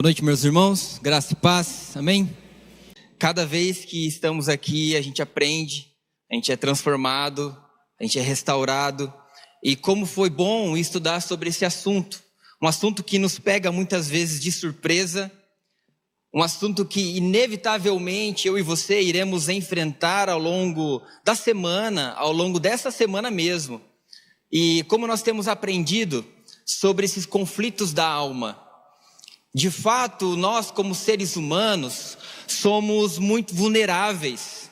Boa noite, meus irmãos, graça e paz, amém? Cada vez que estamos aqui, a gente aprende, a gente é transformado, a gente é restaurado. E como foi bom estudar sobre esse assunto, um assunto que nos pega muitas vezes de surpresa, um assunto que inevitavelmente eu e você iremos enfrentar ao longo da semana, ao longo dessa semana mesmo. E como nós temos aprendido sobre esses conflitos da alma, de fato, nós como seres humanos somos muito vulneráveis,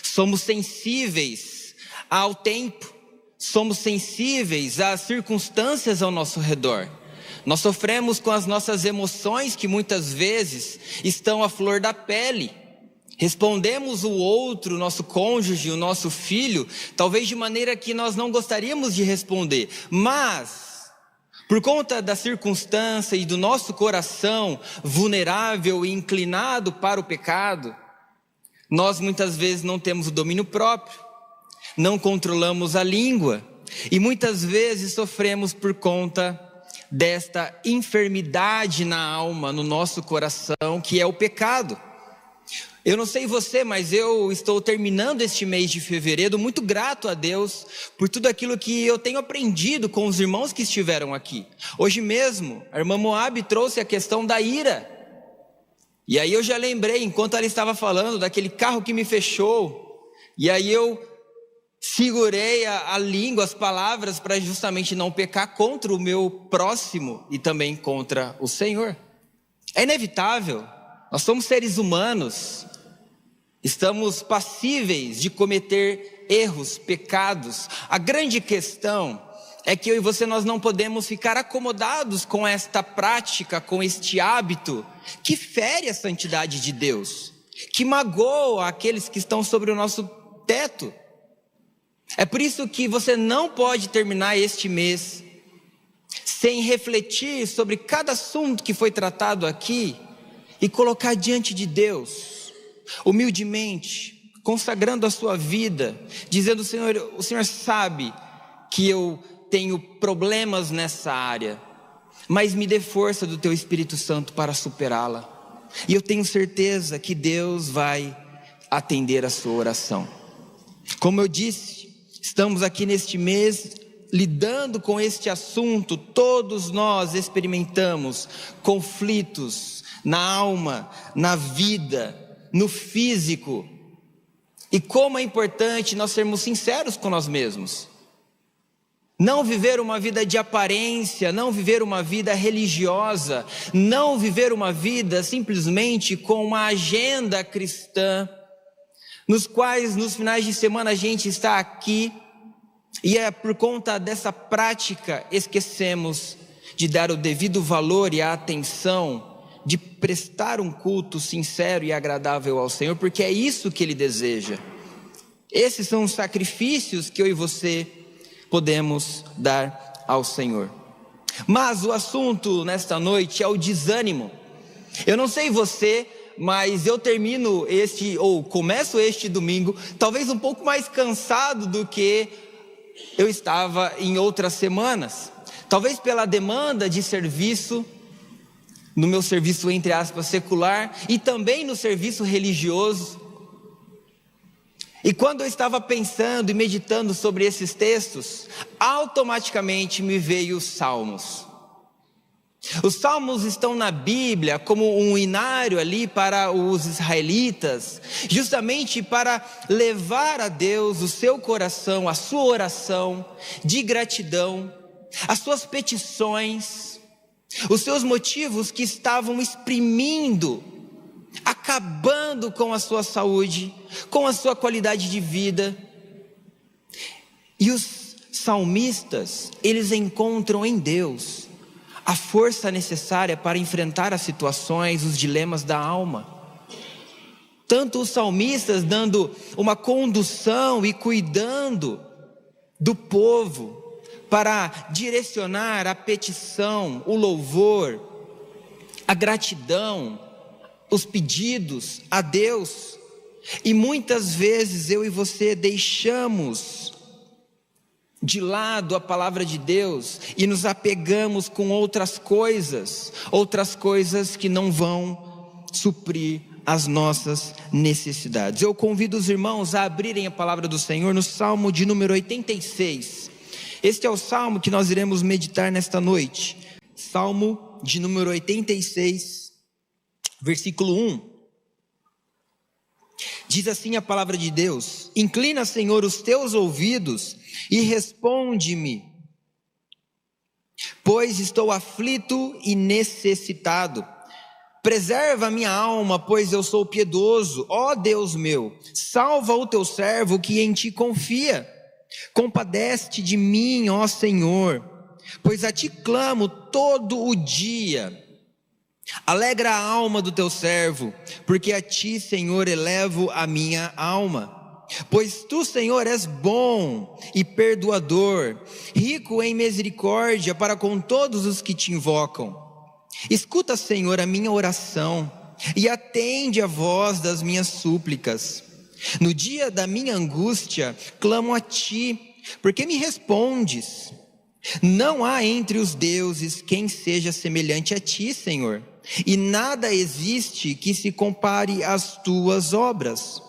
somos sensíveis ao tempo, somos sensíveis às circunstâncias ao nosso redor. Nós sofremos com as nossas emoções que muitas vezes estão à flor da pele. Respondemos o outro, o nosso cônjuge, o nosso filho, talvez de maneira que nós não gostaríamos de responder, mas por conta da circunstância e do nosso coração vulnerável e inclinado para o pecado, nós muitas vezes não temos o domínio próprio, não controlamos a língua e muitas vezes sofremos por conta desta enfermidade na alma, no nosso coração, que é o pecado. Eu não sei você, mas eu estou terminando este mês de fevereiro muito grato a Deus por tudo aquilo que eu tenho aprendido com os irmãos que estiveram aqui. Hoje mesmo, a irmã Moab trouxe a questão da ira. E aí eu já lembrei, enquanto ela estava falando, daquele carro que me fechou. E aí eu segurei a língua, as palavras, para justamente não pecar contra o meu próximo e também contra o Senhor. É inevitável, nós somos seres humanos. Estamos passíveis de cometer erros, pecados. A grande questão é que eu e você nós não podemos ficar acomodados com esta prática, com este hábito que fere a santidade de Deus, que magoa aqueles que estão sobre o nosso teto. É por isso que você não pode terminar este mês sem refletir sobre cada assunto que foi tratado aqui e colocar diante de Deus, humildemente, consagrando a sua vida, dizendo: Senhor, o Senhor sabe que eu tenho problemas nessa área, mas me dê força do teu Espírito Santo para superá-la, e eu tenho certeza que Deus vai atender a sua oração. Como eu disse, estamos aqui neste mês lidando com este assunto. Todos nós experimentamos conflitos na alma, na vida, no físico. E como é importante nós sermos sinceros com nós mesmos. Não viver uma vida de aparência, não viver uma vida religiosa, não viver uma vida simplesmente com uma agenda cristã, nos quais nos finais de semana a gente está aqui e é por conta dessa prática esquecemos de dar o devido valor e a atenção, de prestar um culto sincero e agradável ao Senhor, porque é isso que Ele deseja. Esses são os sacrifícios que eu e você podemos dar ao Senhor. Mas o assunto nesta noite é o desânimo. Eu não sei você, mas eu começo este domingo, talvez um pouco mais cansado do que eu estava em outras semanas. Talvez pela demanda de serviço, no meu serviço, entre aspas, secular, e também no serviço religioso. E quando eu estava pensando e meditando sobre esses textos, automaticamente me veio os Salmos. Os Salmos estão na Bíblia como um inário ali para os israelitas, justamente para levar a Deus o seu coração, a sua oração de gratidão, as suas petições, os seus motivos que estavam exprimindo, acabando com a sua saúde, com a sua qualidade de vida. E os salmistas, eles encontram em Deus a força necessária para enfrentar as situações, os dilemas da alma. Tanto os salmistas dando uma condução e cuidando do povo, para direcionar a petição, o louvor, a gratidão, os pedidos a Deus. E muitas vezes eu e você deixamos de lado a palavra de Deus e nos apegamos com outras coisas que não vão suprir as nossas necessidades. Eu convido os irmãos a abrirem a palavra do Senhor no Salmo de número 86. Este é o Salmo que nós iremos meditar nesta noite. Salmo de número 86, versículo 1. Diz assim a palavra de Deus: inclina, Senhor, os teus ouvidos e responde-me, pois estou aflito e necessitado. Preserva a minha alma, pois eu sou piedoso. Ó Deus meu, salva o teu servo que em ti confia. Compadece-te de mim, ó Senhor, pois a ti clamo todo o dia. Alegra a alma do teu servo, porque a ti, Senhor, elevo a minha alma. Pois tu, Senhor, és bom e perdoador, rico em misericórdia para com todos os que te invocam. Escuta, Senhor, a minha oração e atende a voz das minhas súplicas. No dia da minha angústia, clamo a ti, porque me respondes. Não há entre os deuses quem seja semelhante a ti, Senhor, e nada existe que se compare às tuas obras.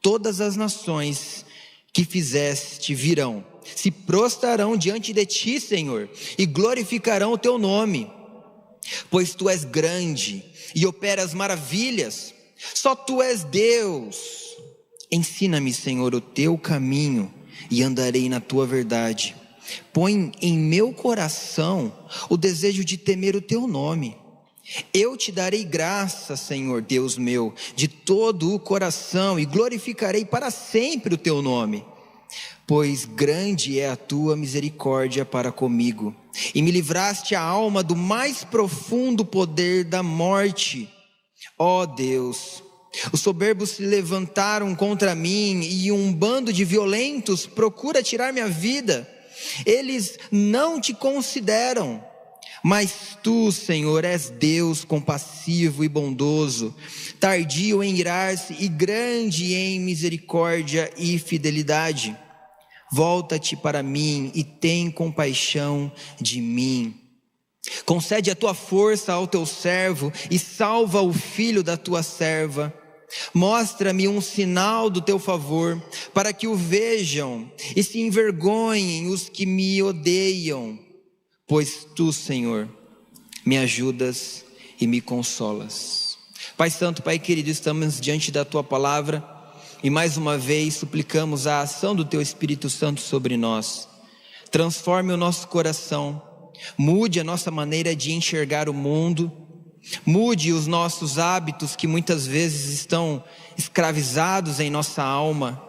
Todas as nações que fizeste virão, se prostrarão diante de ti, Senhor, e glorificarão o teu nome. Pois tu és grande e operas maravilhas, só tu és Deus. Ensina-me, Senhor, o teu caminho e andarei na tua verdade. Põe em meu coração o desejo de temer o teu nome. Eu te darei graça, Senhor Deus meu, de todo o coração, e glorificarei para sempre o teu nome. Pois grande é a tua misericórdia para comigo, e me livraste a alma do mais profundo poder da morte. Ó Deus, os soberbos se levantaram contra mim, e um bando de violentos procura tirar minha vida. Eles não te consideram, mas tu, Senhor, és Deus compassivo e bondoso, tardio em irar-se e grande em misericórdia e fidelidade. Volta-te para mim e tem compaixão de mim. Concede a tua força ao teu servo e salva o filho da tua serva. Mostra-me um sinal do teu favor, para que o vejam e se envergonhem os que me odeiam. Pois tu, Senhor, me ajudas e me consolas. Pai Santo, Pai querido, estamos diante da tua palavra e mais uma vez suplicamos a ação do teu Espírito Santo sobre nós. Transforme o nosso coração, mude a nossa maneira de enxergar o mundo, mude os nossos hábitos que muitas vezes estão escravizados em nossa alma.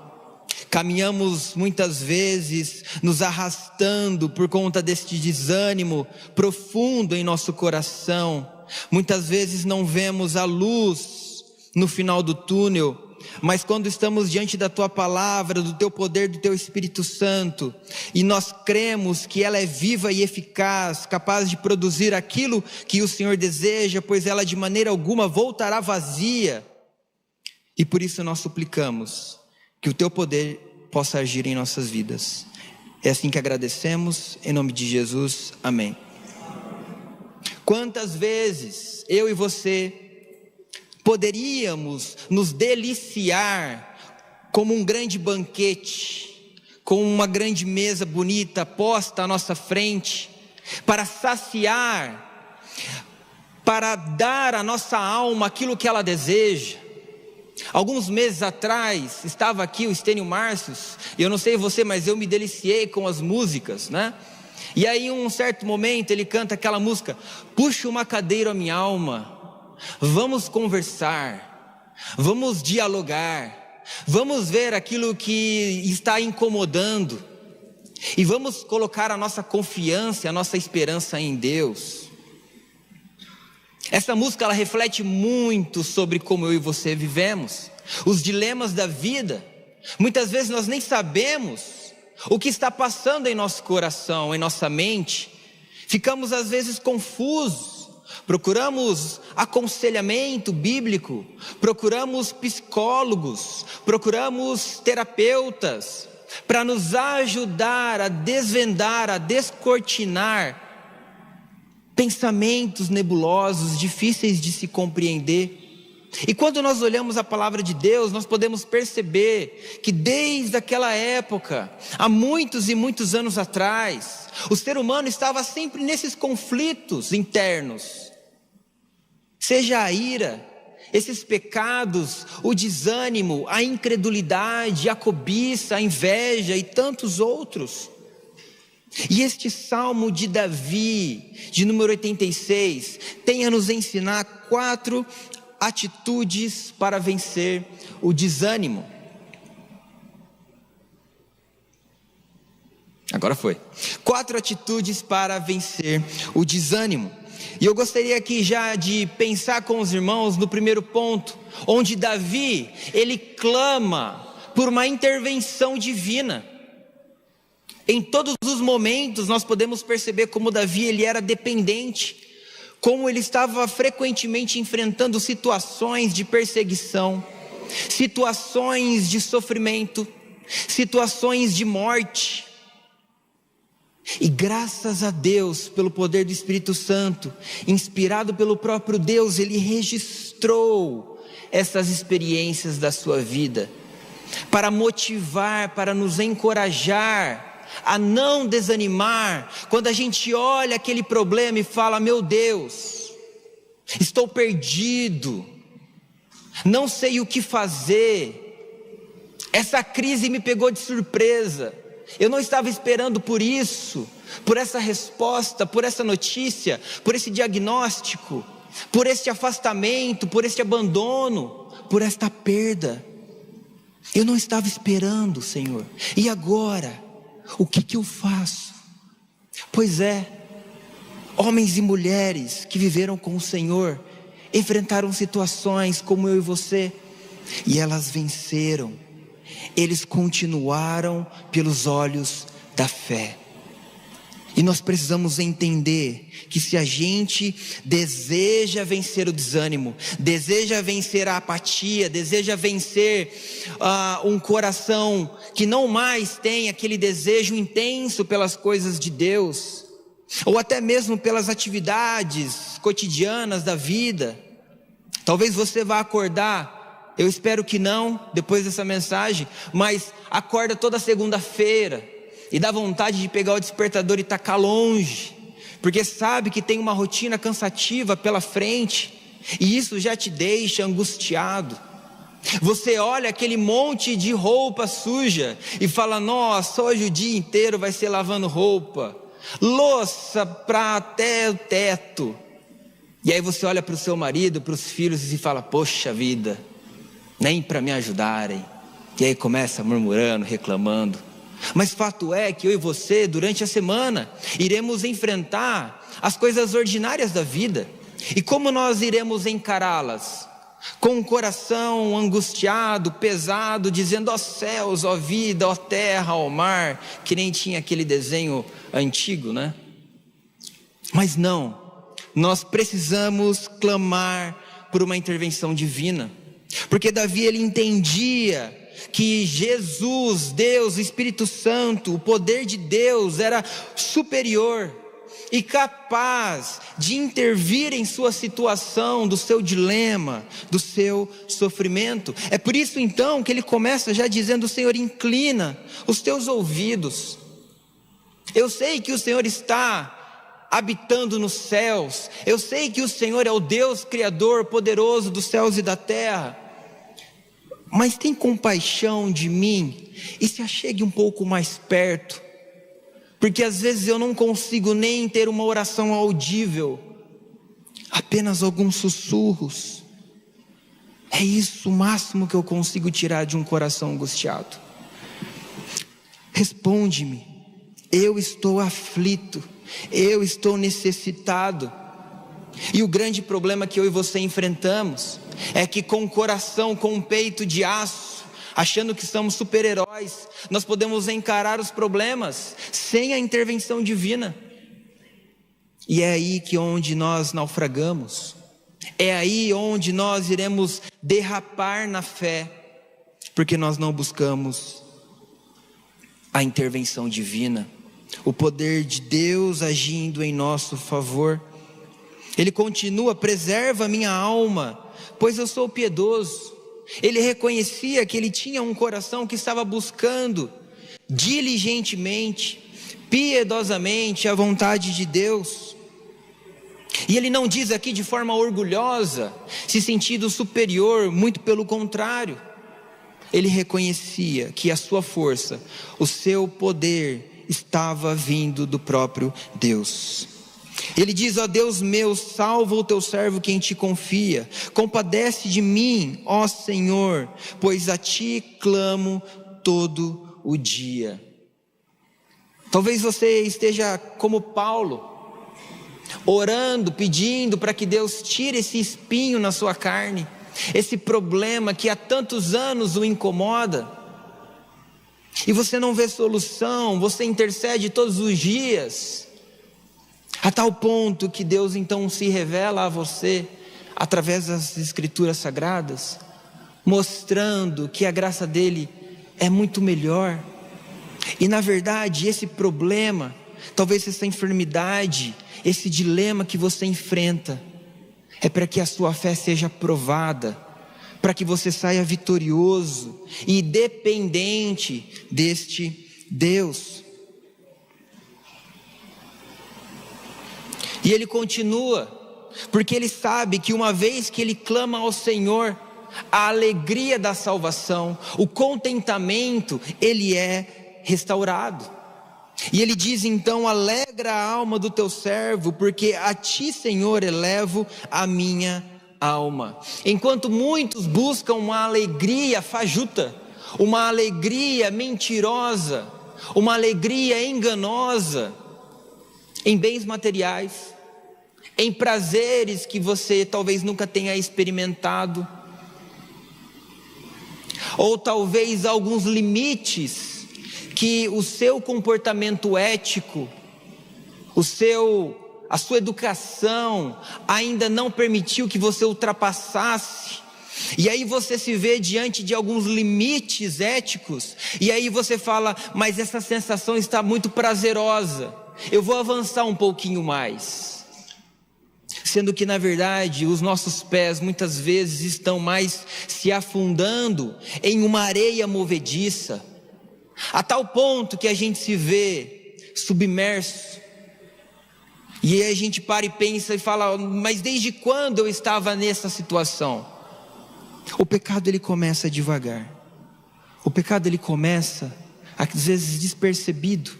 Caminhamos muitas vezes nos arrastando por conta deste desânimo profundo em nosso coração. Muitas vezes não vemos a luz no final do túnel, mas quando estamos diante da tua palavra, do teu poder, do teu Espírito Santo, e nós cremos que ela é viva e eficaz, capaz de produzir aquilo que o Senhor deseja, pois ela de maneira alguma voltará vazia. E por isso nós suplicamos que o teu poder possa agir em nossas vidas. É assim que agradecemos, em nome de Jesus, amém. Quantas vezes eu e você poderíamos nos deliciar como um grande banquete, com uma grande mesa bonita posta à nossa frente, para saciar, para dar à nossa alma aquilo que ela deseja. Alguns meses atrás, estava aqui o Estênio Márcios, e eu não sei você, mas eu me deliciei com as músicas, né? E aí em um certo momento ele canta aquela música: puxa uma cadeira a minha alma, vamos conversar, vamos dialogar, vamos ver aquilo que está incomodando, e vamos colocar a nossa confiança, a nossa esperança em Deus. Essa música ela reflete muito sobre como eu e você vivemos, os dilemas da vida. Muitas vezes nós nem sabemos o que está passando em nosso coração, em nossa mente. Ficamos às vezes confusos, procuramos aconselhamento bíblico, procuramos psicólogos, procuramos terapeutas, para nos ajudar a desvendar, a descortinar pensamentos nebulosos, difíceis de se compreender. E quando nós olhamos a palavra de Deus, nós podemos perceber que desde aquela época, há muitos e muitos anos atrás, o ser humano estava sempre nesses conflitos internos. Seja a ira, esses pecados, o desânimo, a incredulidade, a cobiça, a inveja e tantos outros. E este Salmo de Davi, de número 86, tem a nos ensinar 4 atitudes para vencer o desânimo. Agora foi. 4 atitudes para vencer o desânimo. E eu gostaria aqui já de pensar com os irmãos no primeiro ponto, onde Davi, ele clama por uma intervenção divina. Em todos os momentos nós podemos perceber como Davi, ele era dependente, como ele estava frequentemente enfrentando situações de perseguição, situações de sofrimento, situações de morte. E graças a Deus, pelo poder do Espírito Santo, inspirado pelo próprio Deus, ele registrou essas experiências da sua vida, para motivar, para nos encorajar a não desanimar, quando a gente olha aquele problema e fala: meu Deus, estou perdido, não sei o que fazer, essa crise me pegou de surpresa, eu não estava esperando por isso, por essa resposta, por essa notícia, por esse diagnóstico, por este afastamento, por este abandono, por esta perda, eu não estava esperando, Senhor, e agora? O que eu faço? Pois é, homens e mulheres que viveram com o Senhor, enfrentaram situações como eu e você, e elas venceram, eles continuaram pelos olhos da fé. E nós precisamos entender que se a gente deseja vencer o desânimo, deseja vencer a apatia, deseja vencer um coração que não mais tem aquele desejo intenso pelas coisas de Deus, ou até mesmo pelas atividades cotidianas da vida, talvez você vá acordar, eu espero que não, depois dessa mensagem, mas acorda toda segunda-feira, e dá vontade de pegar o despertador e tacar longe, porque sabe que tem uma rotina cansativa pela frente, e isso já te deixa angustiado. Você olha aquele monte de roupa suja e fala: nossa, hoje o dia inteiro vai ser lavando roupa, louça para até o teto. E aí você olha para o seu marido, para os filhos e fala: poxa vida, nem para me ajudarem. E aí começa murmurando, reclamando. Mas fato é que eu e você, durante a semana, iremos enfrentar as coisas ordinárias da vida. E como nós iremos encará-las? Com o coração angustiado, pesado, dizendo: ó céus, ó vida, ó terra, ó mar, que nem tinha aquele desenho antigo, né? Mas não, nós precisamos clamar por uma intervenção divina, porque Davi, ele entendia que Jesus, Deus, o Espírito Santo, o poder de Deus era superior e capaz de intervir em sua situação, do seu dilema, do seu sofrimento. É por isso então que ele começa já dizendo: Senhor, inclina os teus ouvidos. Eu sei que o Senhor está habitando nos céus, eu sei que o Senhor é o Deus Criador poderoso dos céus e da terra, mas tem compaixão de mim e se achegue um pouco mais perto, porque às vezes eu não consigo nem ter uma oração audível, apenas alguns sussurros, é isso o máximo que eu consigo tirar de um coração angustiado. Responde-me, eu estou aflito, eu estou necessitado. E o grande problema que eu e você enfrentamos é que com o coração, com um peito de aço, achando que somos super-heróis, nós podemos encarar os problemas sem a intervenção divina. E é aí que onde nós naufragamos, é aí onde nós iremos derrapar na fé, porque nós não buscamos a intervenção divina, o poder de Deus agindo em nosso favor. Ele continua: preserva a minha alma, pois eu sou piedoso. Ele reconhecia que ele tinha um coração que estava buscando diligentemente, piedosamente a vontade de Deus. E ele não diz aqui de forma orgulhosa, se sentindo superior, muito pelo contrário. Ele reconhecia que a sua força, o seu poder estava vindo do próprio Deus. Ele diz: ó Deus meu, salva o teu servo que em ti confia, compadece de mim, ó Senhor, pois a ti clamo todo o dia. Talvez você esteja como Paulo, orando, pedindo para que Deus tire esse espinho na sua carne, esse problema que há tantos anos o incomoda, e você não vê solução, você intercede todos os dias, a tal ponto que Deus então se revela a você, através das escrituras sagradas, mostrando que a graça dele é muito melhor. E na verdade esse problema, talvez essa enfermidade, esse dilema que você enfrenta, é para que a sua fé seja provada, para que você saia vitorioso e dependente deste Deus. E ele continua, porque ele sabe que uma vez que ele clama ao Senhor, a alegria da salvação, o contentamento, ele é restaurado. E ele diz então: alegra a alma do teu servo, porque a ti, Senhor, elevo a minha alma. Enquanto muitos buscam uma alegria fajuta, uma alegria mentirosa, uma alegria enganosa, em bens materiais, em prazeres que você talvez nunca tenha experimentado, ou talvez alguns limites que o seu comportamento ético, a sua educação ainda não permitiu que você ultrapassasse, e aí você se vê diante de alguns limites éticos, e aí você fala: mas essa sensação está muito prazerosa, eu vou avançar um pouquinho mais. Sendo que na verdade os nossos pés muitas vezes estão mais se afundando em uma areia movediça, a tal ponto que a gente se vê submerso. E aí a gente para e pensa e fala: mas desde quando eu estava nessa situação? O pecado ele começa devagar. O pecado ele começa às vezes despercebido,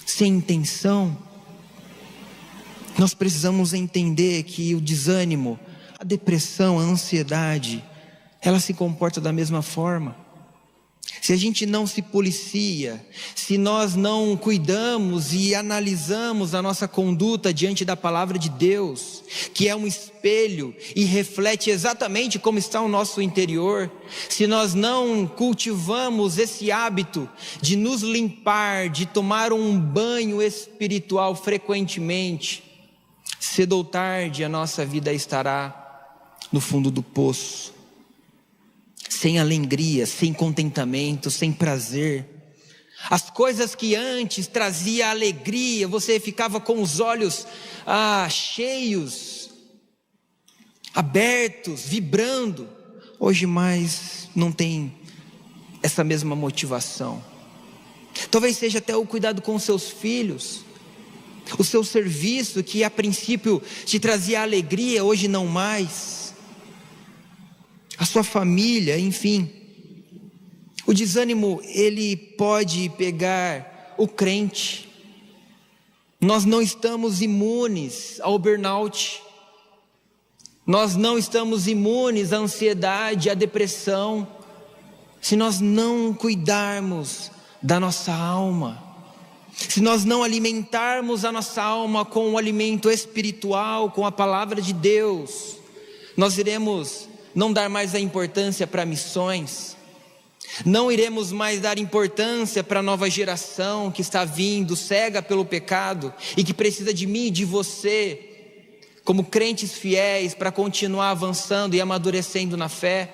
sem intenção. Nós precisamos entender que o desânimo, a depressão, a ansiedade, ela se comporta da mesma forma. Se a gente não se policia, se nós não cuidamos e analisamos a nossa conduta diante da palavra de Deus, que é um espelho e reflete exatamente como está o nosso interior, se nós não cultivamos esse hábito de nos limpar, de tomar um banho espiritual frequentemente, cedo ou tarde a nossa vida estará no fundo do poço, sem alegria, sem contentamento, sem prazer. As coisas que antes trazia alegria, você ficava com os olhos cheios, abertos, vibrando, hoje mais não tem essa mesma motivação. Talvez seja até o cuidado com os seus filhos, o seu serviço que a princípio te trazia alegria, hoje não mais. A sua família, enfim. O desânimo, ele pode pegar o crente. Nós não estamos imunes ao burnout. Nós não estamos imunes à ansiedade, à depressão, se nós não cuidarmos da nossa alma. Se nós não alimentarmos a nossa alma com o alimento espiritual, com a palavra de Deus, nós iremos não dar mais a importância para missões, não iremos mais dar importância para a nova geração que está vindo, cega pelo pecado, e que precisa de mim e de você, como crentes fiéis, para continuar avançando e amadurecendo na fé.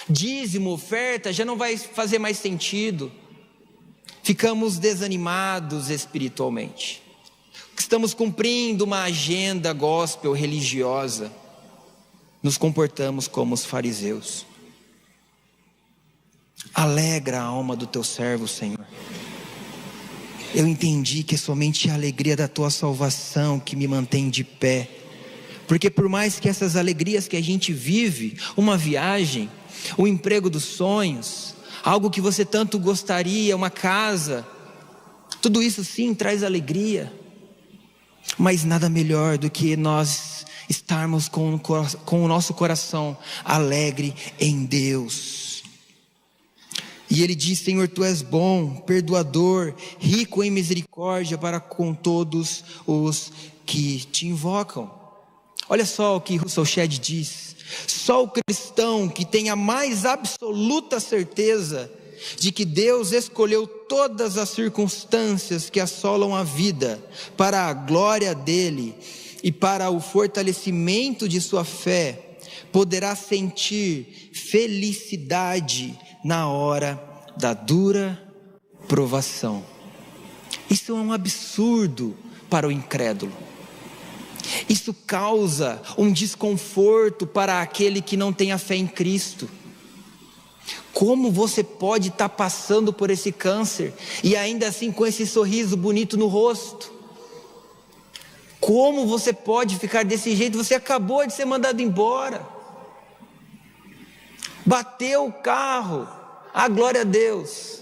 Dízimo, oferta, já não vai fazer mais sentido. ficamos desanimados espiritualmente, estamos cumprindo uma agenda gospel religiosa, nos comportamos como os fariseus. Alegra a alma do teu servo, Senhor. Eu entendi que é somente a alegria da tua salvação que me mantém de pé, porque por mais que essas alegrias que a gente vive, uma viagem, o emprego dos sonhos, algo que você tanto gostaria, uma casa, tudo isso sim traz alegria, mas nada melhor do que nós estarmos com o nosso coração alegre em Deus. E ele diz: Senhor, tu és bom, perdoador, rico em misericórdia para com todos os que te invocam. Olha só o que Russell Shedd diz: só o cristão que tem a mais absoluta certeza de que Deus escolheu todas as circunstâncias que assolam a vida para a glória dele e para o fortalecimento de sua fé, poderá sentir felicidade na hora da dura provação. Isso é um absurdo para o incrédulo. Isso causa um desconforto para aquele que não tem a fé em Cristo. Como você pode estar passando por esse câncer e ainda assim com esse sorriso bonito no rosto? Como você pode ficar desse jeito? Você acabou de ser mandado embora, bateu o carro, glória a Deus,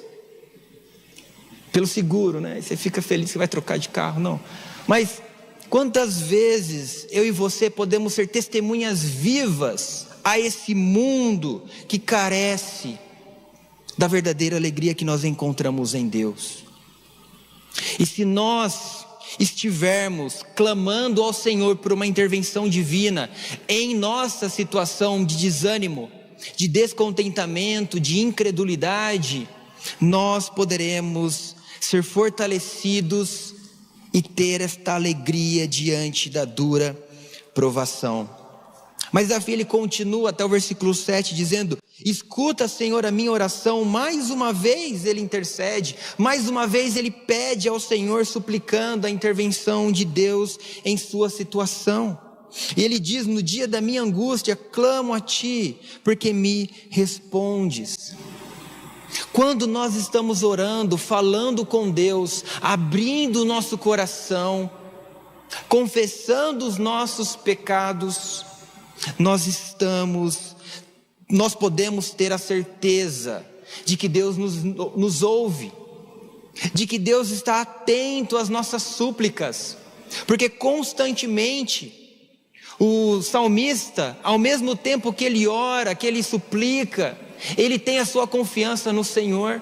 pelo seguro, né? E você fica feliz que vai trocar de carro, não. Mas quantas vezes eu e você podemos ser testemunhas vivas a esse mundo que carece da verdadeira alegria que nós encontramos em Deus? E se nós estivermos clamando ao Senhor por uma intervenção divina em nossa situação de desânimo, de descontentamento, de incredulidade, nós poderemos ser fortalecidos e ter esta alegria diante da dura provação. Mas Davi, ele continua até o versículo 7 dizendo: escuta, Senhor, a minha oração. Mais uma vez ele intercede, mais uma vez ele pede ao Senhor, suplicando a intervenção de Deus em sua situação. E ele diz: no dia da minha angústia clamo a ti, porque me respondes. Quando nós estamos orando, falando com Deus, abrindo o nosso coração, confessando os nossos pecados, nós podemos ter a certeza de que Deus nos ouve, de que Deus está atento às nossas súplicas, porque constantemente o salmista, ao mesmo tempo que ele ora, que ele suplica, ele tem a sua confiança no Senhor.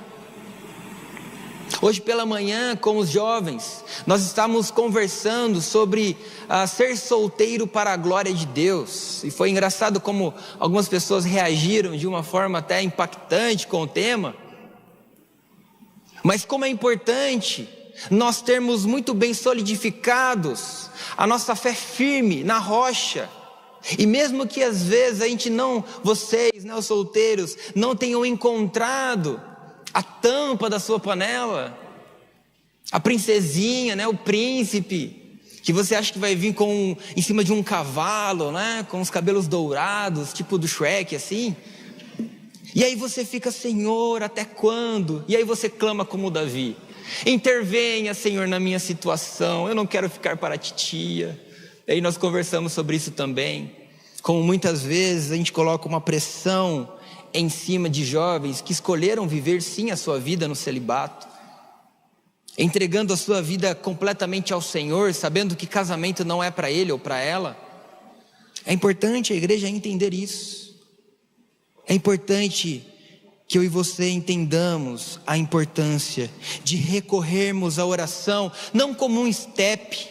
Hoje pela manhã, com os jovens, nós estávamos conversando sobre ser solteiro para a glória de Deus. E foi engraçado como algumas pessoas reagiram de uma forma até impactante com o tema. Mas como é importante nós termos muito bem solidificados a nossa fé firme na rocha. E mesmo que às vezes a gente não, vocês, né, os solteiros, não tenham encontrado a tampa da sua panela, a princesinha, né, o príncipe, que você acha que vai vir em cima de um cavalo, né, com os cabelos dourados, tipo do Shrek, assim. E aí você fica: Senhor, até quando? E aí você clama como Davi: intervenha, Senhor, na minha situação, eu não quero ficar para a titia. E aí nós conversamos sobre isso também, como muitas vezes a gente coloca uma pressão em cima de jovens que escolheram viver sim a sua vida no celibato, entregando a sua vida completamente ao Senhor, sabendo que casamento não é para ele ou para ela. É importante a igreja entender isso. É importante que eu e você entendamos a importância de recorrermos à oração, não como um step,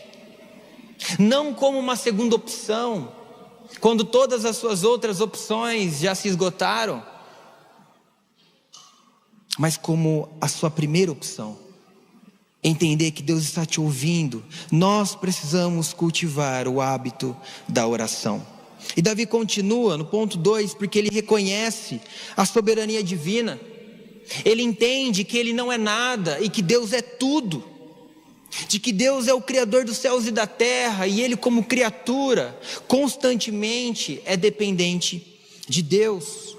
não como uma segunda opção, quando todas as suas outras opções já se esgotaram, mas como a sua primeira opção. Entender que Deus está te ouvindo. Nós precisamos cultivar o hábito da oração. E Davi continua no ponto 2, porque ele reconhece a soberania divina. Ele entende que ele não é nada e que Deus é tudo, de que Deus é o Criador dos céus e da terra, e ele, como criatura, constantemente é dependente de Deus,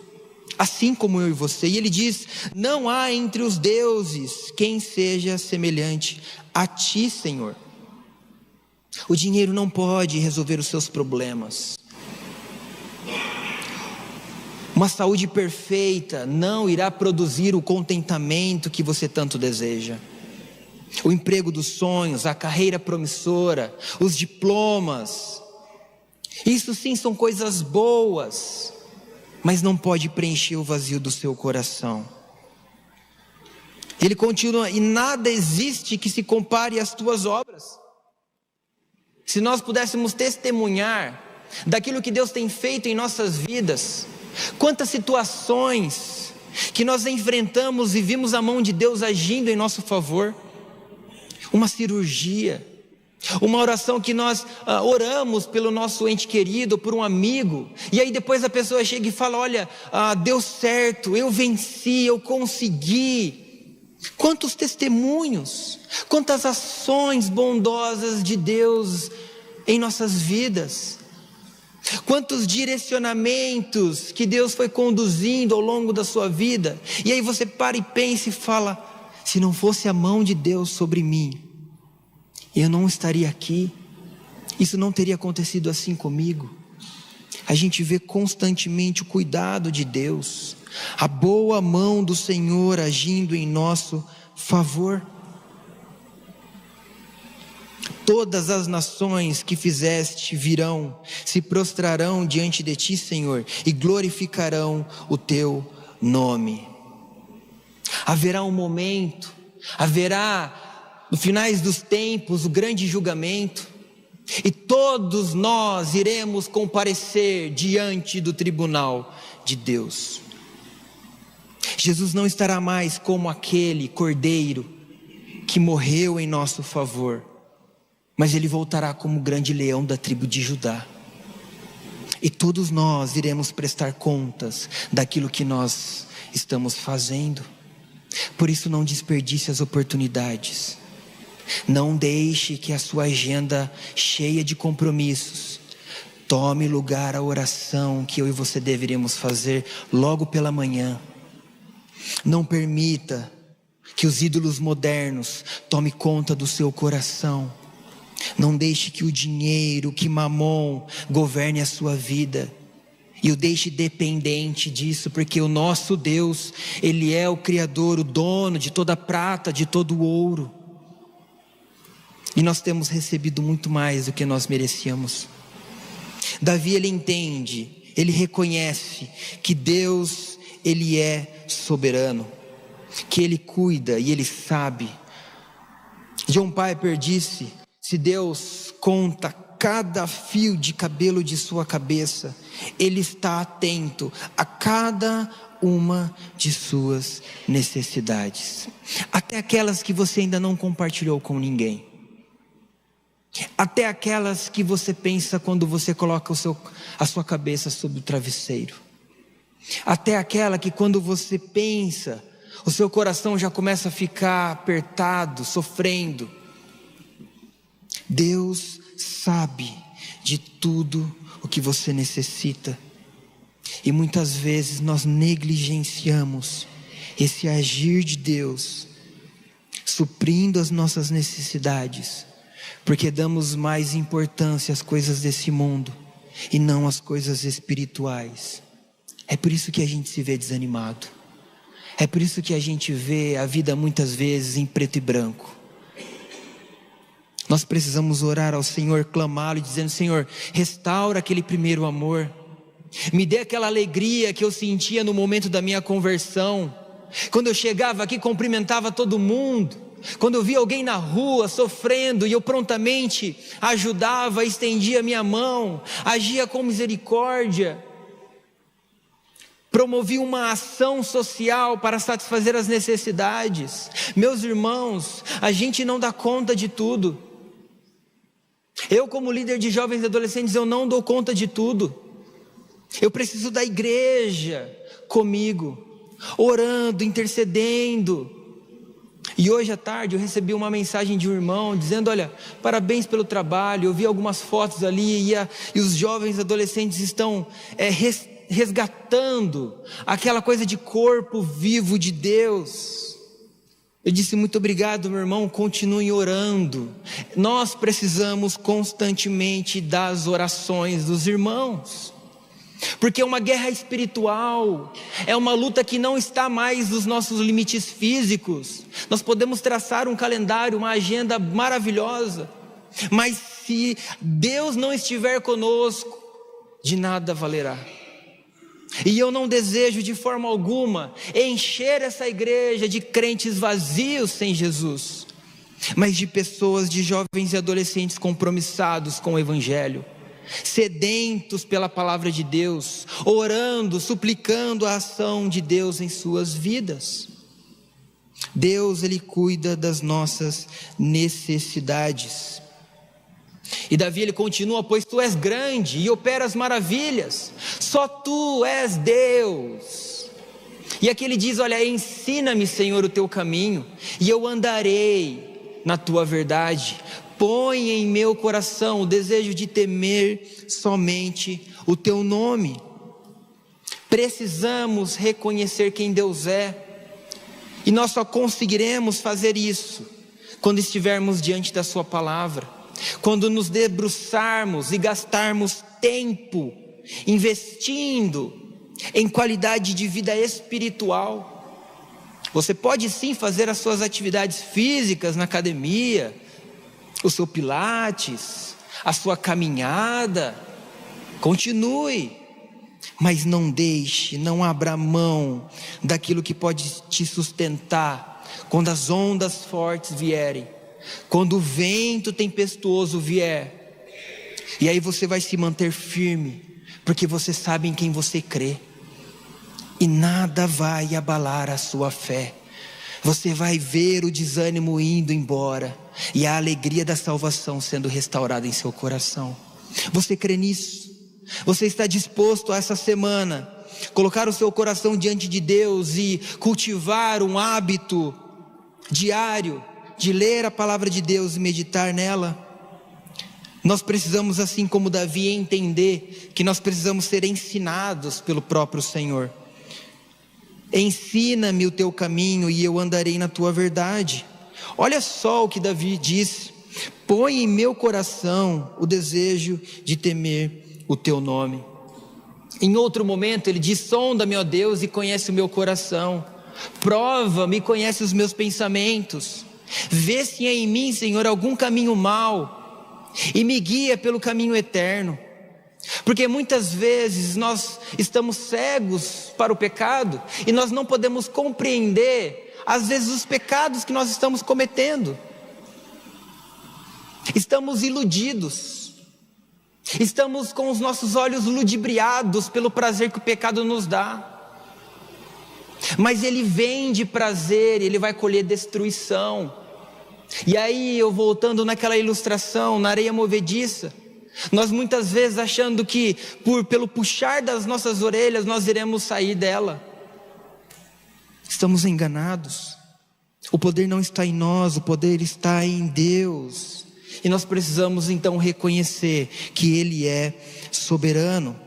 assim como eu e você. E ele diz: não há entre os deuses quem seja semelhante a ti, Senhor. O dinheiro não pode resolver os seus problemas. Uma saúde perfeita não irá produzir o contentamento que você tanto deseja. O emprego dos sonhos, a carreira promissora, os diplomas, isso sim são coisas boas, mas não pode preencher o vazio do seu coração. Ele continua: e nada existe que se compare às tuas obras. Se nós pudéssemos testemunhar daquilo que Deus tem feito em nossas vidas, quantas situações que nós enfrentamos e vimos a mão de Deus agindo em nosso favor. Uma cirurgia, uma oração que nós oramos pelo nosso ente querido, por um amigo, e aí depois a pessoa chega e fala: olha, deu certo, eu venci, eu consegui. Quantos testemunhos, quantas ações bondosas de Deus em nossas vidas. Quantos direcionamentos que Deus foi conduzindo ao longo da sua vida. E aí você para e pensa e fala: se não fosse a mão de Deus sobre mim, eu não estaria aqui. Isso não teria acontecido assim comigo. A gente vê constantemente o cuidado de Deus, a boa mão do Senhor agindo em nosso favor. Todas as nações que fizeste virão, se prostrarão diante de ti, Senhor, e glorificarão o teu nome. Haverá um momento, haverá no finais dos tempos o grande julgamento, e todos nós iremos comparecer diante do tribunal de Deus. Jesus não estará mais como aquele cordeiro que morreu em nosso favor, mas ele voltará como o grande leão da tribo de Judá. E todos nós iremos prestar contas daquilo que nós estamos fazendo. Por isso, não desperdice as oportunidades. Não deixe que a sua agenda cheia de compromissos tome lugar a oração que eu e você deveríamos fazer logo pela manhã. Não permita que os ídolos modernos tomem conta do seu coração. Não deixe que o dinheiro, que Mamon governe a sua vida, e o deixe dependente disso, porque o nosso Deus, Ele é o Criador, o dono de toda a prata, de todo o ouro, e nós temos recebido muito mais do que nós merecíamos. Davi, ele entende, ele reconhece que Deus, Ele é soberano, que Ele cuida e Ele sabe. John Piper disse: se Deus conta cada fio de cabelo de sua cabeça, Ele está atento a cada uma de suas necessidades, até aquelas que você ainda não compartilhou com ninguém, até aquelas que você pensa quando você coloca a sua cabeça sobre o travesseiro, até aquela que quando você pensa, o seu coração já começa a ficar apertado, sofrendo. Deus sabe de tudo o que você necessita, e muitas vezes nós negligenciamos esse agir de Deus, suprindo as nossas necessidades, porque damos mais importância às coisas desse mundo e não às coisas espirituais. É por isso que a gente se vê desanimado, é por isso que a gente vê a vida muitas vezes em preto e branco. Nós precisamos orar ao Senhor, clamá-lo, dizendo: Senhor, restaura aquele primeiro amor, me dê aquela alegria que eu sentia no momento da minha conversão, quando eu chegava aqui, cumprimentava todo mundo, quando eu via alguém na rua sofrendo, e eu prontamente ajudava, estendia a minha mão, agia com misericórdia, promovia uma ação social para satisfazer as necessidades. Meus irmãos, a gente não dá conta de tudo. Eu, como líder de jovens e adolescentes, eu não dou conta de tudo. Eu preciso da igreja comigo. orando, intercedendo. E hoje à tarde eu recebi uma mensagem de um irmão dizendo: olha, parabéns pelo trabalho. Eu vi algumas fotos ali e os jovens adolescentes estão resgatando aquela coisa de corpo vivo de Deus. Eu disse: muito obrigado, meu irmão, continue orando. Nós precisamos constantemente das orações dos irmãos, porque é uma guerra espiritual, é uma luta que não está mais nos nossos limites físicos. Nós podemos traçar um calendário, uma agenda maravilhosa, mas se Deus não estiver conosco, de nada valerá. E eu não desejo de forma alguma encher essa igreja de crentes vazios sem Jesus, mas de pessoas, de jovens e adolescentes compromissados com o Evangelho, sedentos pela palavra de Deus, orando, suplicando a ação de Deus em suas vidas. Deus, Ele cuida das nossas necessidades. E Davi, ele continua: pois tu és grande e operas maravilhas, só tu és Deus. E aqui ele diz: olha, ensina-me, Senhor, o teu caminho, e eu andarei na tua verdade. Põe em meu coração o desejo de temer somente o teu nome. Precisamos reconhecer quem Deus é, e nós só conseguiremos fazer isso quando estivermos diante da sua palavra, quando nos debruçarmos e gastarmos tempo investindo em qualidade de vida espiritual. Você pode sim fazer as suas atividades físicas na academia, o seu pilates, a sua caminhada, continue, mas não deixe, não abra mão daquilo que pode te sustentar quando as ondas fortes vierem, quando o vento tempestuoso vier. E aí você vai se manter firme, porque você sabe em quem você crê, e nada vai abalar a sua fé. Você vai ver o desânimo indo embora e a alegria da salvação sendo restaurada em seu coração. Você crê nisso? Você está disposto a essa semana colocar o seu coração diante de Deus e cultivar um hábito diário de ler a palavra de Deus e meditar nela? Nós precisamos, assim como Davi, entender que nós precisamos ser ensinados pelo próprio Senhor. Ensina-me o teu caminho e eu andarei na tua verdade. Olha só o que Davi diz: põe em meu coração o desejo de temer o teu nome. Em outro momento ele diz: sonda-me, ó Deus, e conhece o meu coração, prova-me e conhece os meus pensamentos, vê se há em mim, Senhor, algum caminho mau, e me guia pelo caminho eterno. Porque muitas vezes nós estamos cegos para o pecado e nós não podemos compreender, às vezes, os pecados que nós estamos cometendo. Estamos iludidos, estamos com os nossos olhos ludibriados pelo prazer que o pecado nos dá. Mas ele vende prazer, ele vai colher destruição. E aí, eu voltando naquela ilustração, na areia movediça, nós muitas vezes achando que pelo puxar das nossas orelhas nós iremos sair dela. Estamos enganados. O poder não está em nós, o poder está em Deus. E nós precisamos então reconhecer que Ele é soberano.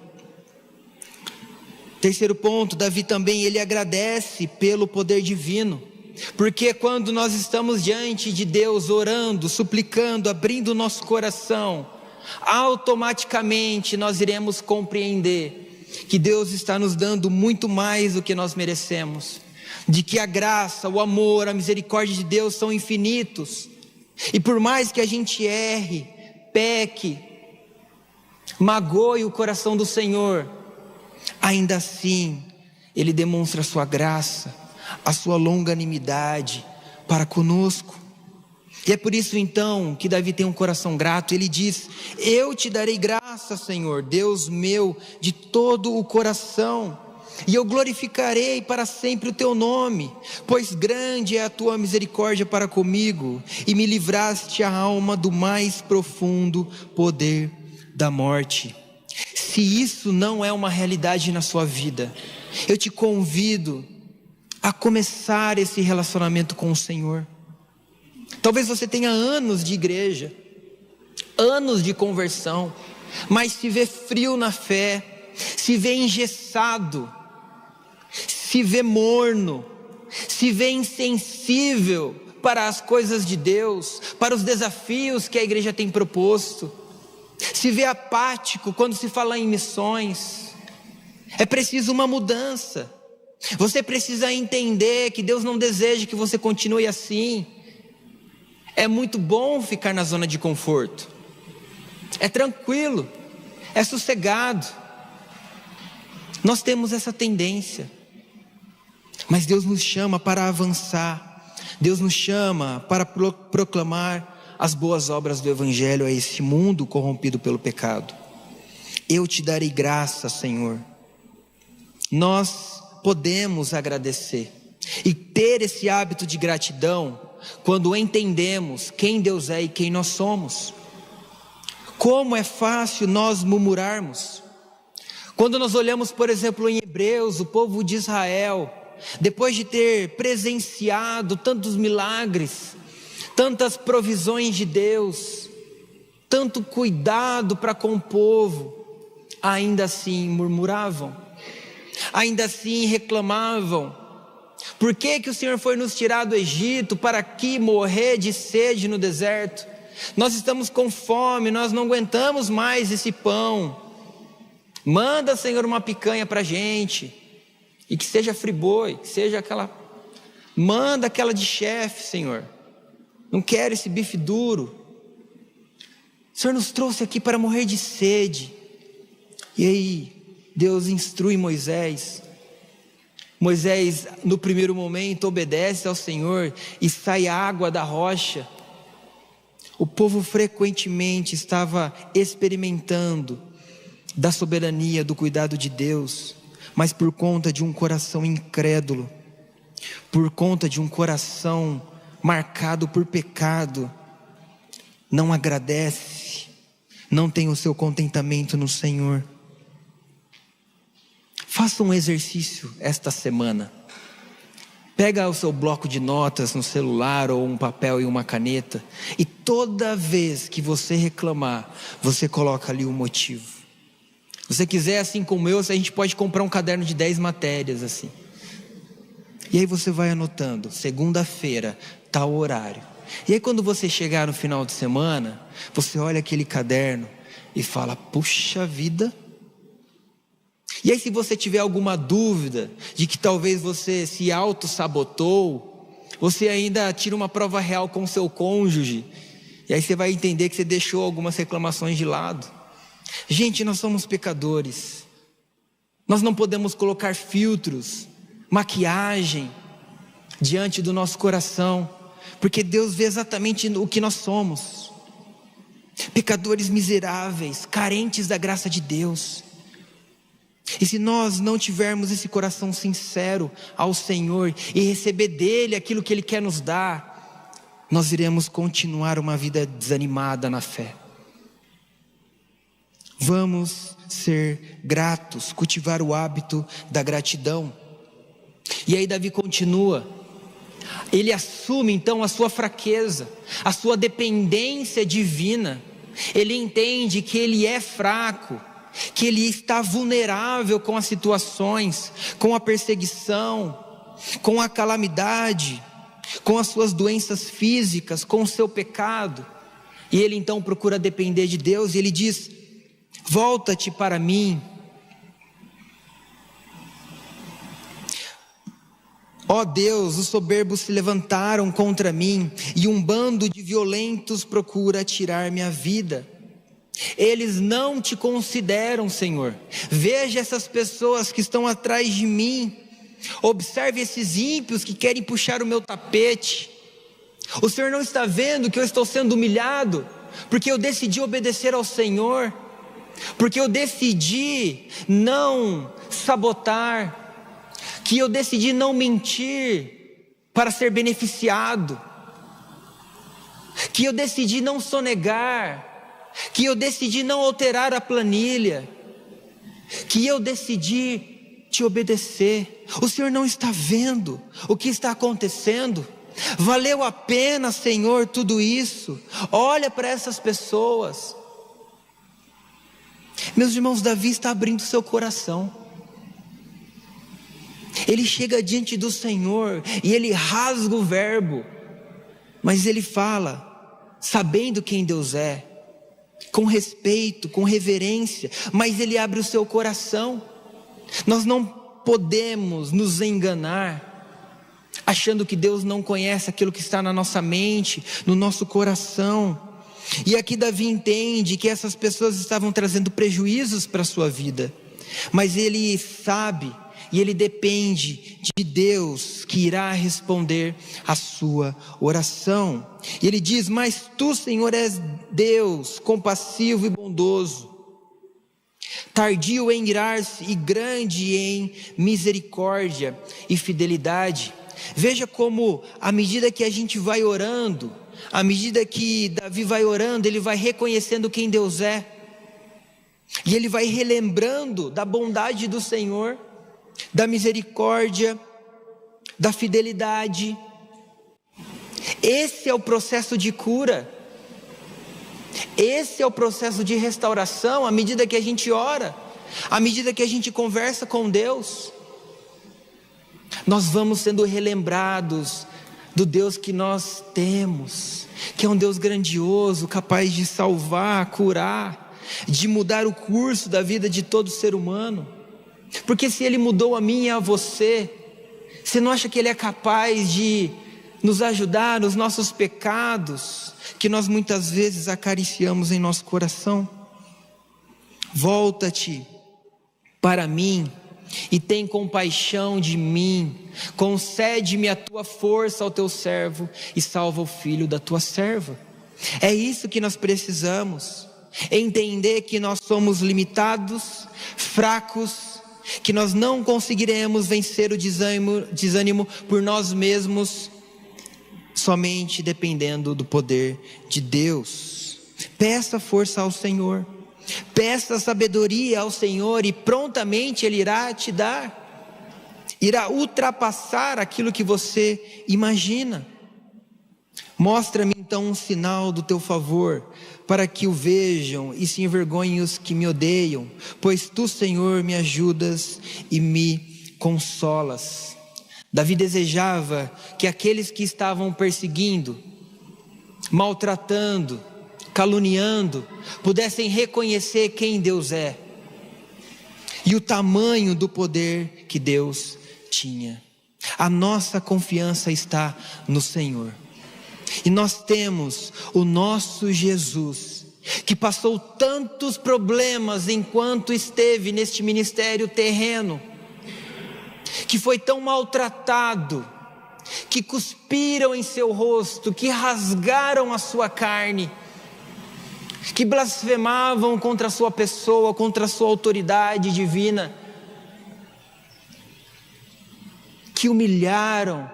Terceiro ponto, Davi também, ele agradece pelo poder divino. Porque quando nós estamos diante de Deus, orando, suplicando, abrindo o nosso coração, automaticamente nós iremos compreender que Deus está nos dando muito mais do que nós merecemos, de que a graça, o amor, a misericórdia de Deus são infinitos, e por mais que a gente erre, peque, magoe o coração do Senhor, ainda assim Ele demonstra a sua graça, a sua longanimidade para conosco. E é por isso então que Davi tem um coração grato. Ele diz: eu te darei graça, Senhor, Deus meu, de todo o coração, e eu glorificarei para sempre o teu nome, pois grande é a tua misericórdia para comigo, e me livraste a alma do mais profundo poder da morte. Se isso não é uma realidade na sua vida, eu te convido a começar esse relacionamento com o Senhor. Talvez você tenha anos de igreja, anos de conversão, mas se vê frio na fé, se vê engessado, se vê morno, se vê insensível para as coisas de Deus, para os desafios que a igreja tem proposto, se vê apático quando se fala em missões. É preciso uma mudança. Você precisa entender que Deus não deseja que você continue assim. É muito bom ficar na zona de conforto, é tranquilo, é sossegado. Nós temos essa tendência, mas Deus nos chama para avançar. Deus nos chama para proclamar as boas obras do Evangelho a esse mundo corrompido pelo pecado. Eu te darei graça, Senhor. Nós podemos agradecer e ter esse hábito de gratidão quando entendemos quem Deus é e quem nós somos. Como é fácil nós murmurarmos. Quando nós olhamos, por exemplo, em Hebreus, o povo de Israel, depois de ter presenciado tantos milagres, tantas provisões de Deus, tanto cuidado para com o povo, ainda assim murmuravam, ainda assim reclamavam. Por que o Senhor foi nos tirar do Egito para aqui morrer de sede no deserto? Nós estamos com fome, nós não aguentamos mais esse pão. Manda, Senhor, uma picanha para a gente, e que seja friboi, que seja aquela, manda aquela de chefe, Senhor. Não quero esse bife duro. O Senhor nos trouxe aqui para morrer de sede. E aí Deus instrui Moisés. Moisés, no primeiro momento, obedece ao Senhor e sai água da rocha. O povo frequentemente estava experimentando da soberania, do cuidado de Deus, mas por conta de um coração incrédulo, por conta de um coração marcado por pecado, não agradece, não tem o seu contentamento no Senhor. Faça um exercício esta semana. Pega o seu bloco de notas no celular ou um papel e uma caneta, e toda vez que você reclamar, você coloca ali o motivo. Se você quiser, assim como eu, a gente pode comprar um caderno de 10 matérias assim. E aí você vai anotando, segunda-feira, tal horário. E aí quando você chegar no final de semana, você olha aquele caderno e fala, puxa vida. E aí se você tiver alguma dúvida de que talvez você se auto-sabotou, você ainda tira uma prova real com o seu cônjuge, e aí você vai entender que você deixou algumas reclamações de lado. Gente, nós somos pecadores. Nós não podemos colocar filtros, maquiagem diante do nosso coração, porque Deus vê exatamente o que nós somos. Pecadores miseráveis, carentes da graça de Deus. E se nós não tivermos esse coração sincero ao Senhor e receber dele aquilo que ele quer nos dar, nós iremos continuar uma vida desanimada na fé. Vamos ser gratos, cultivar o hábito da gratidão. E aí Davi continua. Ele assume então a sua fraqueza, a sua dependência divina. Ele entende que ele é fraco, que ele está vulnerável com as situações, com a perseguição, com a calamidade, com as suas doenças físicas, com o seu pecado. E ele então procura depender de Deus, e ele diz, volta-te para mim. Ó Deus, os soberbos se levantaram contra mim, e um bando de violentos procura tirar minha vida. Eles não te consideram, Senhor. Veja essas pessoas que estão atrás de mim. Observe esses ímpios que querem puxar o meu tapete. O Senhor não está vendo que eu estou sendo humilhado, porque eu decidi obedecer ao Senhor, porque eu decidi não sabotar, que eu decidi não mentir para ser beneficiado, que eu decidi não sonegar, que eu decidi não alterar a planilha, que eu decidi te obedecer. O Senhor não está vendo o que está acontecendo? Valeu a pena, Senhor, tudo isso? Olha para essas pessoas. Meus irmãos, Davi está abrindo seu coração. Ele chega diante do Senhor e ele rasga o verbo, mas ele fala, sabendo quem Deus é, com respeito, com reverência, mas ele abre o seu coração. Nós não podemos nos enganar, achando que Deus não conhece aquilo que está na nossa mente, no nosso coração. E aqui Davi entende que essas pessoas estavam trazendo prejuízos para a sua vida, mas ele sabe e ele depende de Deus que irá responder a sua oração. E ele diz: mas tu, Senhor, és Deus compassivo e bondoso, tardio em irar-se e grande em misericórdia e fidelidade. Veja como, à medida que a gente vai orando, à medida que Davi vai orando, ele vai reconhecendo quem Deus é, e ele vai relembrando da bondade do Senhor, da misericórdia, da fidelidade. Esse é o processo de cura, esse é o processo de restauração. À medida que a gente ora, à medida que a gente conversa com Deus, nós vamos sendo relembrados do Deus que nós temos, que é um Deus grandioso, capaz de salvar, curar, de mudar o curso da vida de todo ser humano. Porque se Ele mudou a mim e a você, você não acha que Ele é capaz de nos ajudar nos nossos pecados, que nós muitas vezes acariciamos em nosso coração? Volta-te para mim e tem compaixão de mim, concede-me a tua força ao teu servo e salva o filho da tua serva. É isso que nós precisamos, entender que nós somos limitados, fracos, que nós não conseguiremos vencer o desânimo por nós mesmos, somente dependendo do poder de Deus. Peça força ao Senhor, peça sabedoria ao Senhor, e prontamente Ele irá te dar, irá ultrapassar aquilo que você imagina. Mostra-me então um sinal do teu favor, para que o vejam e se envergonhem os que me odeiam, pois tu, Senhor, me ajudas e me consolas. Davi desejava que aqueles que estavam perseguindo, maltratando, caluniando, pudessem reconhecer quem Deus é e o tamanho do poder que Deus tinha. A nossa confiança está no Senhor. E nós temos o nosso Jesus, que passou tantos problemas enquanto esteve neste ministério terreno, que foi tão maltratado, que cuspiram em seu rosto, que rasgaram a sua carne, que blasfemavam contra a sua pessoa, contra a sua autoridade divina, que humilharam,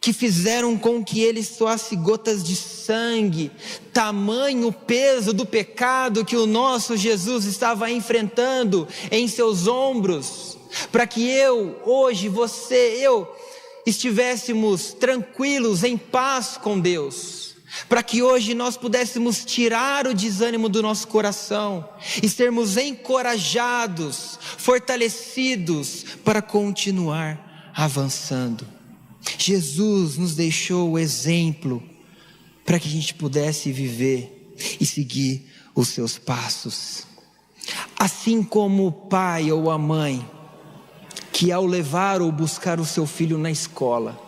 que fizeram com que ele soasse gotas de sangue. Tamanho peso do pecado que o nosso Jesus estava enfrentando em seus ombros, para que hoje, eu estivéssemos tranquilos, em paz com Deus, para que hoje nós pudéssemos tirar o desânimo do nosso coração e sermos encorajados, fortalecidos para continuar avançando. Jesus nos deixou o exemplo para que a gente pudesse viver e seguir os seus passos. Assim como o pai ou a mãe, que ao levar ou buscar o seu filho na escola,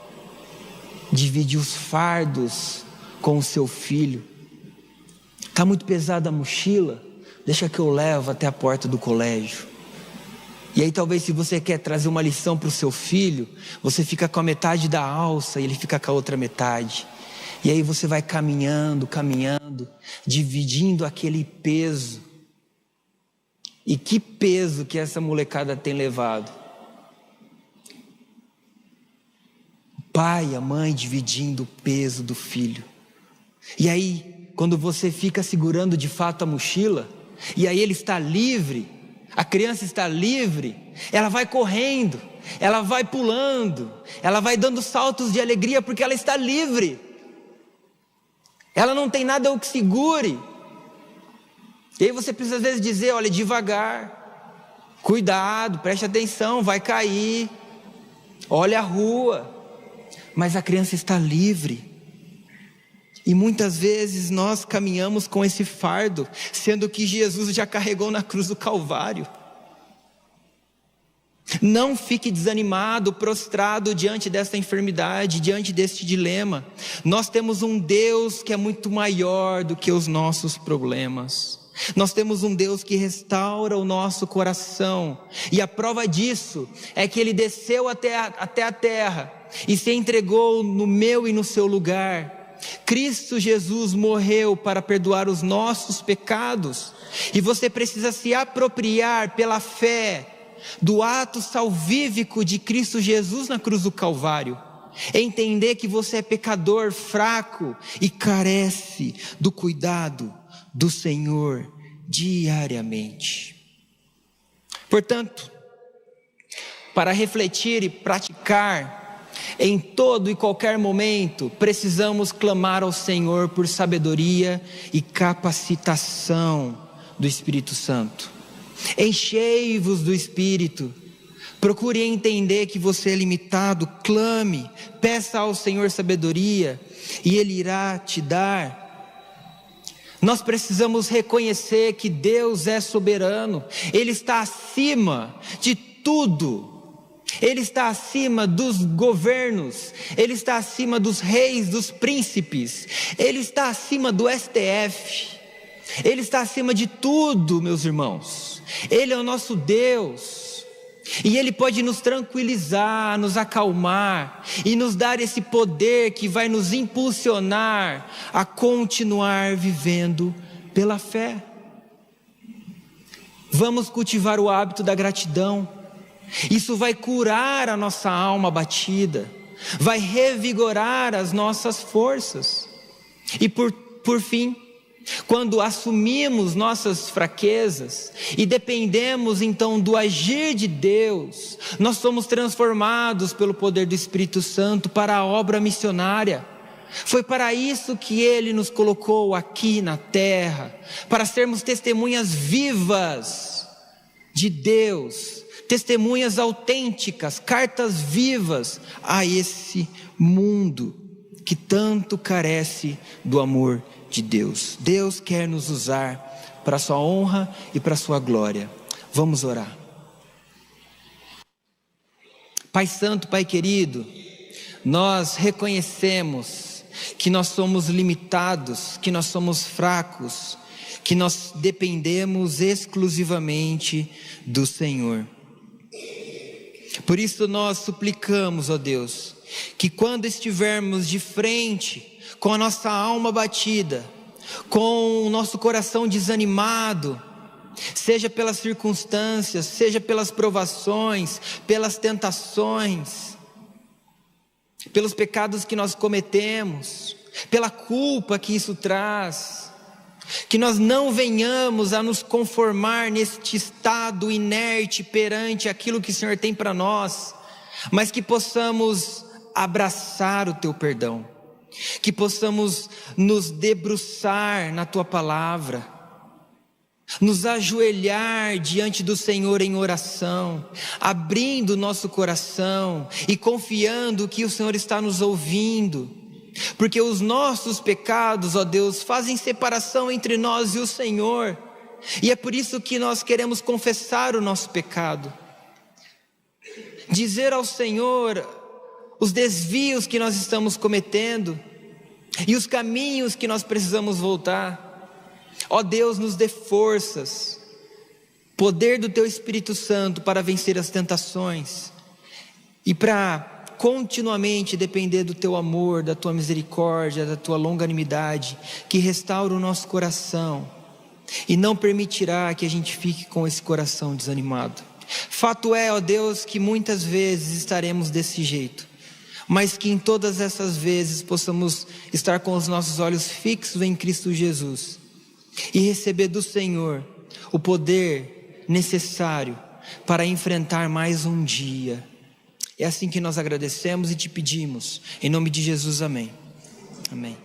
divide os fardos com o seu filho. Está muito pesada a mochila? Deixa que eu levo até a porta do colégio. E aí talvez, se você quer trazer uma lição para o seu filho, você fica com a metade da alça e ele fica com a outra metade. E aí você vai caminhando, dividindo aquele peso. E que peso que essa molecada tem levado. O pai, a mãe dividindo o peso do filho. E aí, quando você fica segurando de fato a mochila, e aí ele está livre, A criança está livre, ela vai correndo, ela vai pulando, ela vai dando saltos de alegria porque ela está livre. Ela não tem nada o que segure. E aí você precisa às vezes dizer, olha, devagar, cuidado, preste atenção, vai cair, olha a rua. Mas a criança está livre. E muitas vezes nós caminhamos com esse fardo, sendo que Jesus já carregou na cruz do Calvário. Não fique desanimado, prostrado diante desta enfermidade, diante deste dilema. Nós temos um Deus que é muito maior do que os nossos problemas. Nós temos um Deus que restaura o nosso coração. E a prova disso é que Ele desceu até a terra e se entregou no meu e no seu lugar. Cristo Jesus morreu para perdoar os nossos pecados. E você precisa se apropriar pela fé do ato salvífico de Cristo Jesus na cruz do Calvário. Entender que você é pecador, fraco e carece do cuidado do Senhor diariamente. Portanto, para refletir e praticar em todo e qualquer momento, precisamos clamar ao Senhor por sabedoria e capacitação do Espírito Santo. Enchei-vos do Espírito. Procure entender que você é limitado. Clame, peça ao Senhor sabedoria e Ele irá te dar. Nós precisamos reconhecer que Deus é soberano. Ele está acima de tudo. Ele está acima dos governos. Ele está acima dos reis, dos príncipes. Ele está acima do STF. Ele está acima de tudo, meus irmãos. Ele é o nosso Deus. E Ele pode nos tranquilizar, nos acalmar e nos dar esse poder que vai nos impulsionar a continuar vivendo pela fé. Vamos cultivar o hábito da gratidão. Isso vai curar a nossa alma abatida, vai revigorar as nossas forças. E por fim, quando assumimos nossas fraquezas e dependemos então do agir de Deus, nós somos transformados pelo poder do Espírito Santo para a obra missionária. Foi para isso que Ele nos colocou aqui na terra, para sermos testemunhas vivas de Deus, testemunhas autênticas, cartas vivas a esse mundo que tanto carece do amor de Deus. Deus quer nos usar para a sua honra e para a sua glória. Vamos orar. Pai Santo, Pai querido, nós reconhecemos que nós somos limitados, que nós somos fracos, que nós dependemos exclusivamente do Senhor. Por isso nós suplicamos, ó Deus, que quando estivermos de frente com a nossa alma batida, com o nosso coração desanimado, seja pelas circunstâncias, seja pelas provações, pelas tentações, pelos pecados que nós cometemos, pela culpa que isso traz, que nós não venhamos a nos conformar neste estado inerte perante aquilo que o Senhor tem para nós, mas que possamos abraçar o Teu perdão, que possamos nos debruçar na Tua palavra, nos ajoelhar diante do Senhor em oração, abrindo nosso coração e confiando que o Senhor está nos ouvindo, porque os nossos pecados, ó Deus, fazem separação entre nós e o Senhor, e é por isso que nós queremos confessar o nosso pecado, dizer ao Senhor os desvios que nós estamos cometendo e os caminhos que nós precisamos voltar. Ó Deus, nos dê forças, poder do Teu Espírito Santo para vencer as tentações e para continuamente depender do Teu amor, da Tua misericórdia, da Tua longanimidade, que restaura o nosso coração e não permitirá que a gente fique com esse coração desanimado. Fato é, ó Deus, que muitas vezes estaremos desse jeito, mas que em todas essas vezes possamos estar com os nossos olhos fixos em Cristo Jesus e receber do Senhor o poder necessário para enfrentar mais um dia. É assim que nós agradecemos e te pedimos, em nome de Jesus, amém. Amém.